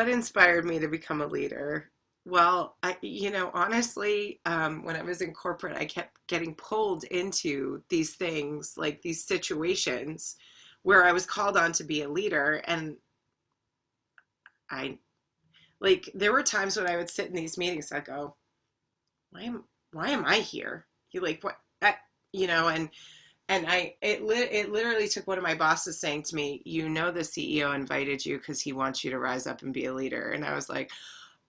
what inspired me to become a leader? Well, honestly, when I was in corporate, I kept getting pulled into these things, like these situations where I was called on to be a leader. And I, like, there were times when I would sit in these meetings, I go, why am I here? You like, what, I, and it literally took one of my bosses saying to me, the CEO invited you because he wants you to rise up and be a leader. And I was like,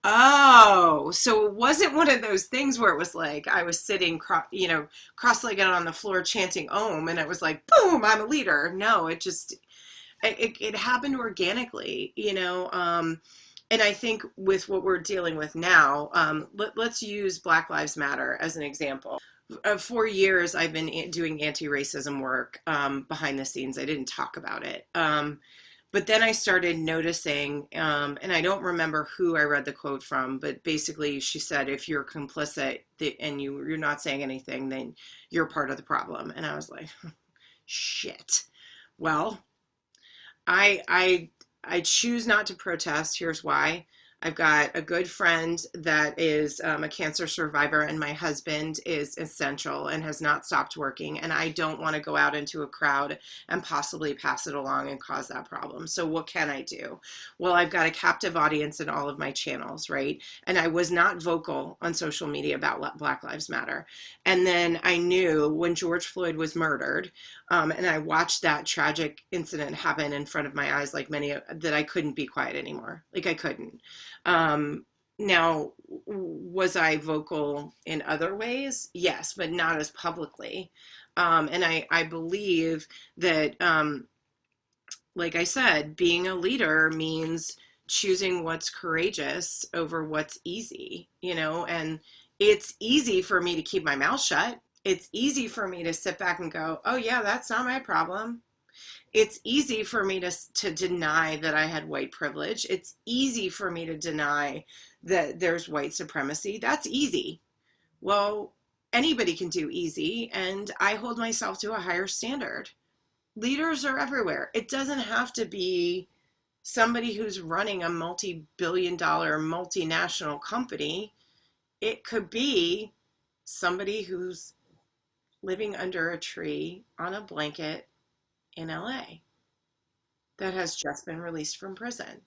oh, so it wasn't one of those things where it was like I was sitting, cross-legged on the floor chanting Om, and it was like, boom, I'm a leader. No, it happened organically. And I think with what we're dealing with now, let's use Black Lives Matter as an example. For years, I've been doing anti-racism work behind the scenes. I didn't talk about it. But then I started noticing, and I don't remember who I read the quote from, but basically she said, if you're complicit and you're not saying anything, then you're part of the problem. And I was like, shit. Well, I I I choose not to protest. Here's why. I've got a good friend that is a cancer survivor, and my husband is essential and has not stopped working. And I don't want to go out into a crowd and possibly pass it along and cause that problem. So, what can I do? Well, I've got a captive audience in all of my channels, right? And I was not vocal on social media about Black Lives Matter. And then I knew when George Floyd was murdered, and I watched that tragic incident happen in front of my eyes, like many, that I couldn't be quiet anymore. Like I couldn't. Now, was I vocal in other ways? Yes, but not as publicly. And I believe that, like I said, being a leader means choosing what's courageous over what's easy. And it's easy for me to keep my mouth shut. It's easy for me to sit back and go, oh, yeah, that's not my problem. It's easy for me to deny that I had white privilege. It's easy for me to deny that there's white supremacy. That's easy. Well, anybody can do easy, and I hold myself to a higher standard. Leaders are everywhere. It doesn't have to be somebody who's running a multi-billion dollar multinational company. It could be somebody who's living under a tree on a blanket in LA that has just been released from prison.